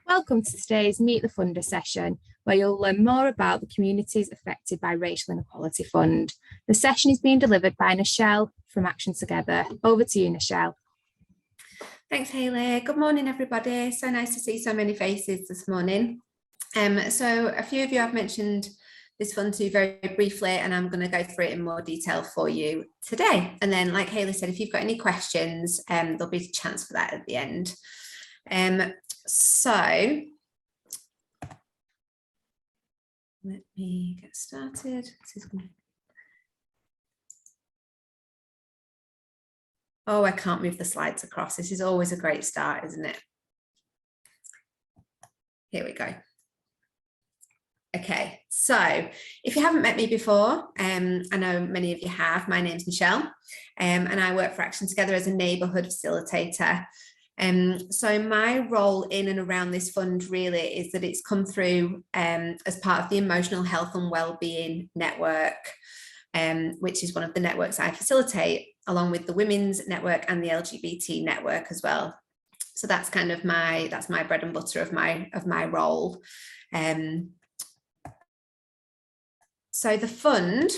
Welcome to today's Meet the Funder session, where you'll learn more about the communities affected by Racial Inequality Fund. The session is being delivered by Nichelle from Action Together. Over to you, Nichelle. Thanks, Hayley. Good morning, everybody. So nice to see so many faces this morning. So a few of you have mentioned this fund to very briefly, and I'm going to go through it in more detail for you today. And then, like Hayley said, if you've got any questions, there'll be a chance for that at the end. So let me get started. Oh, I can't move the slides across. This is always a great start, isn't it? Here we go. Okay, so if you haven't met me before, I know many of you have. My name's Nichelle, and I work for Action Together as a neighbourhood facilitator. So my role in and around this fund really is that it's come through as part of the Emotional Health and Wellbeing Network, which is one of the networks I facilitate, along with the Women's Network and the LGBT Network as well. So that's kind of my bread and butter of my role. So the fund,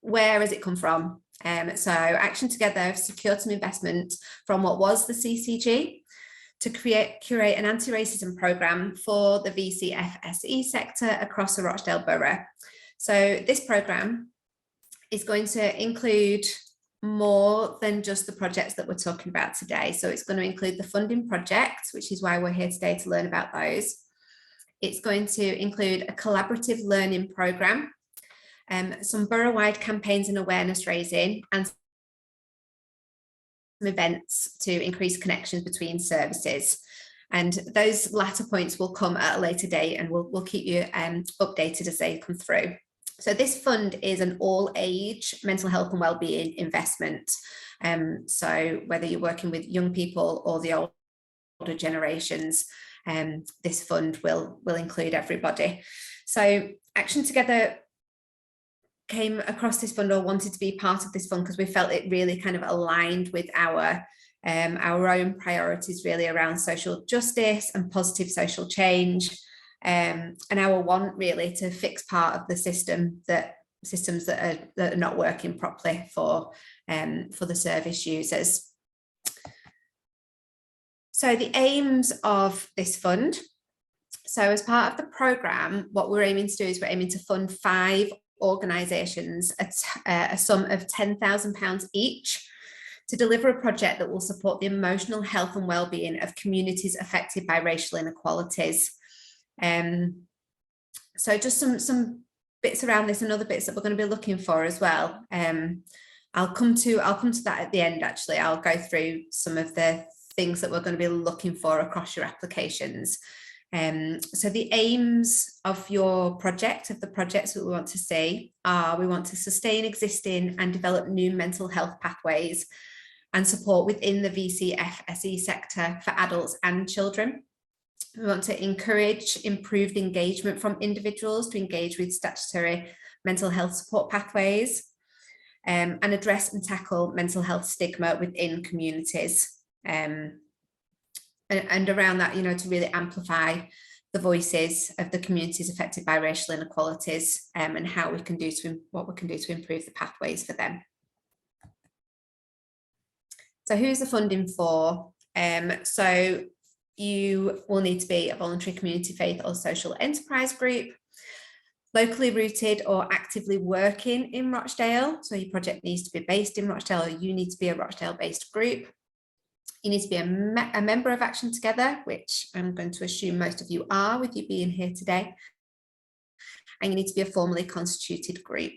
where has it come from? So Action Together have secured some investment from what was the CCG to curate an anti-racism programme for the VCFSE sector across the Rochdale borough. So this programme is going to include more than just the projects that we're talking about today. So it's going to include the funding projects, which is why we're here today to learn about those. It's going to include a collaborative learning programme, some borough-wide campaigns and awareness raising, and some events to increase connections between services. And those latter points will come at a later date, and we'll keep you updated as they come through. So this fund is an all-age mental health and wellbeing investment. So whether you're working with young people or the older generations, this fund will include everybody. So Action Together came across this fund, or wanted to be part of this fund, because we felt it really kind of aligned with our own priorities, really around social justice and positive social change, and our want really to fix part of the systems that are not working properly for the service users. So the aims of this fund. So as part of the programme, what we're aiming to do is we're aiming to fund 5 organisations a sum of £10,000 each to deliver a project that will support the emotional health and wellbeing of communities affected by racial inequalities. So just some bits around this and other bits that we're going to be looking for as well. I'll come to that at the end. Actually, I'll go through some of the things that we're going to be looking for across your applications. So the aims of your project, of the projects that we want to see, are we want to sustain existing and develop new mental health pathways and support within the VCFSE sector for adults and children. We want to encourage improved engagement from individuals to engage with statutory mental health support pathways, and address and tackle mental health stigma within communities. And around that, to really amplify the voices of the communities affected by racial inequalities, and what we can do to improve the pathways for them. So who's the funding for? So you will need to be a voluntary community, faith or social enterprise group, locally rooted or actively working in Rochdale. So your project needs to be based in Rochdale, or you need to be a Rochdale-based group. You need to be a member of Action Together, which I'm going to assume most of you are, with you being here today. And you need to be a formally constituted group.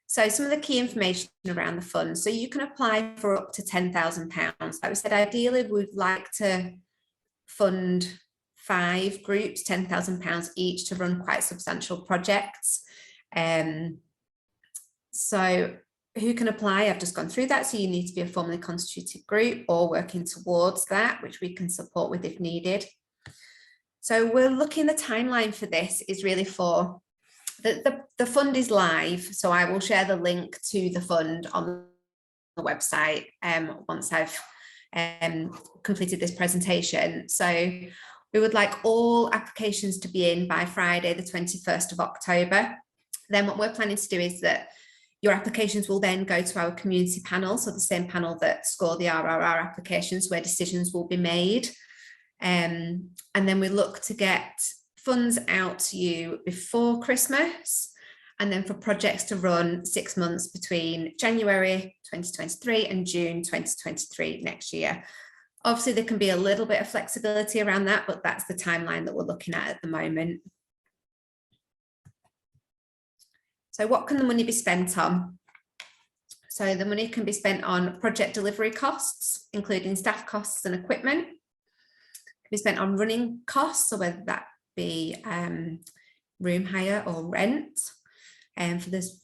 So some of the key information around the fund. So you can apply for up to £10,000. Like we said, ideally, we'd like to fund 5 groups, £10,000 each, to run quite substantial projects. So who can apply? I've just gone through that. So you need to be a formally constituted group or working towards that, which we can support with if needed. So we're looking, the timeline for this is really for, the fund is live. So I will share the link to the fund on the website once I've completed this presentation. So we would like all applications to be in by Friday, the 21st of October. Then what we're planning to do is that your applications will then go to our community panel, so the same panel that score the RRR applications, where decisions will be made. And then we look to get funds out to you before Christmas, and then for projects to run 6 months between January 2023 and June 2023 next year. Obviously, there can be a little bit of flexibility around that, but that's the timeline that we're looking at the moment. So what can the money be spent on? So the money can be spent on project delivery costs, including staff costs and equipment. It can be spent on running costs, so whether that be room hire or rent,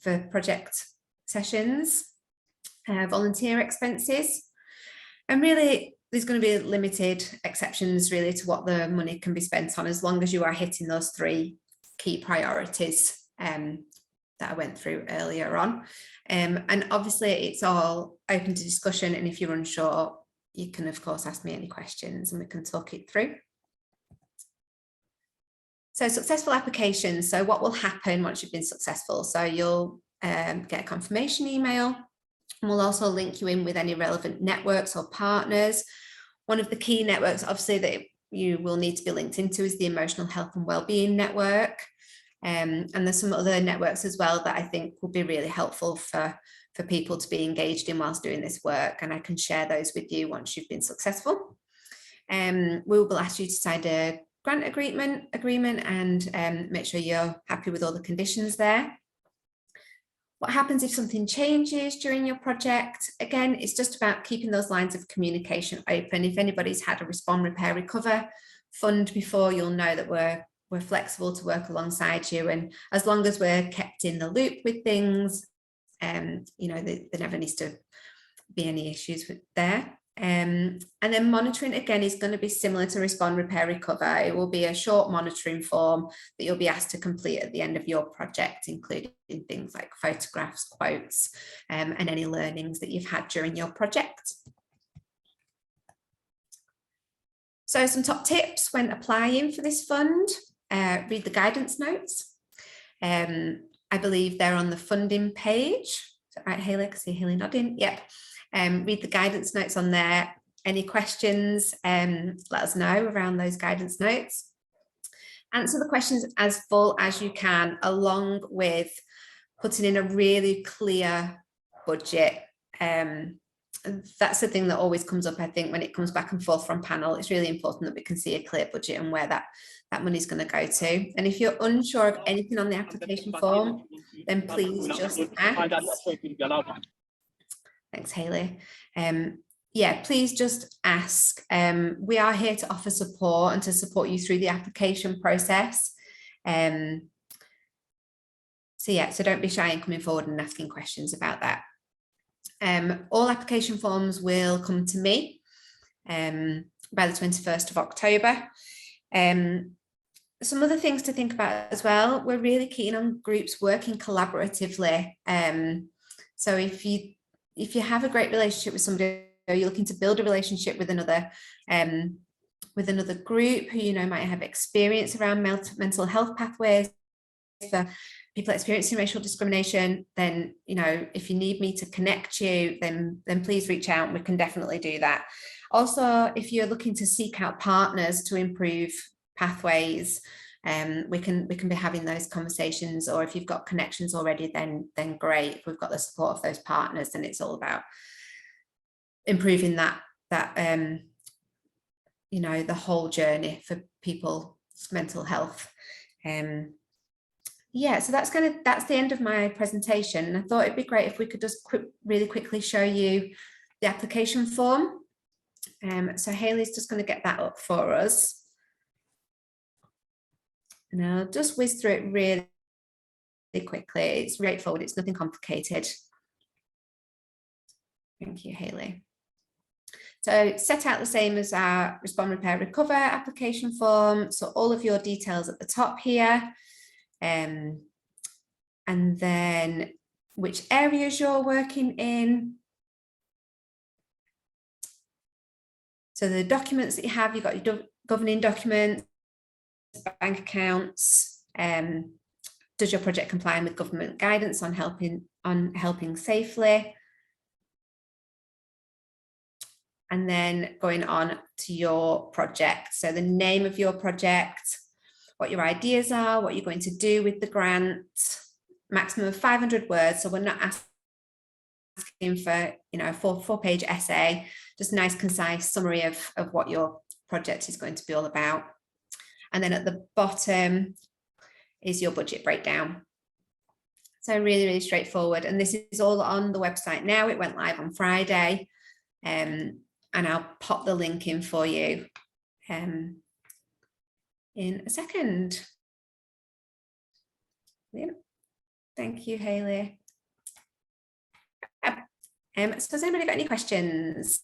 for project sessions, volunteer expenses. And really, there's going to be limited exceptions really to what the money can be spent on, as long as you are hitting those 3 key priorities that I went through earlier on. And obviously it's all open to discussion, and if you're unsure, you can of course ask me any questions and we can talk it through. So successful applications. So what will happen once you've been successful? So you'll get a confirmation email, and we'll also link you in with any relevant networks or partners. One of the key networks, obviously, that you will need to be linked into is the Emotional Health and Wellbeing Network. And there's some other networks as well that I think will be really helpful for people to be engaged in whilst doing this work. And I can share those with you once you've been successful. We will ask you to sign a grant agreement and make sure you're happy with all the conditions there. What happens if something changes during your project? Again, it's just about keeping those lines of communication open. If anybody's had a Respond, Repair, Recover fund before, you'll know that we're flexible to work alongside you. And as long as we're kept in the loop with things, you know, there never needs to be any issues with there. And then monitoring, again, is going to be similar to Respond, Repair, Recover. It will be a short monitoring form that you'll be asked to complete at the end of your project, including things like photographs, quotes, and any learnings that you've had during your project. So some top tips when applying for this fund: read the guidance notes. I believe they're on the funding page. Is that right, Hayley? I can see Hayley nodding. Yep. Read the guidance notes on there. Any questions, let us know around those guidance notes. Answer the questions as full as you can, along with putting in a really clear budget. That's the thing that always comes up, I think, when it comes back and forth from panel. It's really important that we can see a clear budget and where that money is going to go to. And if you're unsure of anything on the application form, then please just ask. Thanks, Hayley. Yeah, please just ask. We are here to offer support and to support you through the application process. So yeah, so don't be shy in coming forward and asking questions about that. All application forms will come to me by the 21st of October. Some other things to think about as well: we're really keen on groups working collaboratively. So if you have a great relationship with somebody, or you're looking to build a relationship with another group who you know might have experience around mental health pathways for people experiencing racial discrimination, then you know, if you need me to connect you, then please reach out. We can definitely do that. Also, if you're looking to seek out partners to improve pathways, we can be having those conversations. Or if you've got connections already, then great. If we've got the support of those partners, then it's all about improving that you know, the whole journey for people's mental health. Yeah, so that's the end of my presentation. I thought it'd be great if we could just really quickly show you the application form. So Hayley's just going to get that up for us. And I'll just whiz through it really quickly. It's straightforward, it's nothing complicated. Thank you, Hayley. So set out the same as our Respond, Repair, Recover application form. So all of your details at the top here. And then which areas you're working in. So the documents that you have, you've got your governing documents, bank accounts. Does your project comply with government guidance on helping safely? And then going on to your project. So the name of your project, what your ideas are, what you're going to do with the grant, maximum of 500 words. So we're not asking for, you know, a four-page essay, just a nice concise summary of what your project is going to be all about. And then at the bottom is your budget breakdown. So really, really straightforward. And this is all on the website now. It went live on Friday. And I'll pop the link in for you in a second. Thank you, Hayley. So has anybody got any questions?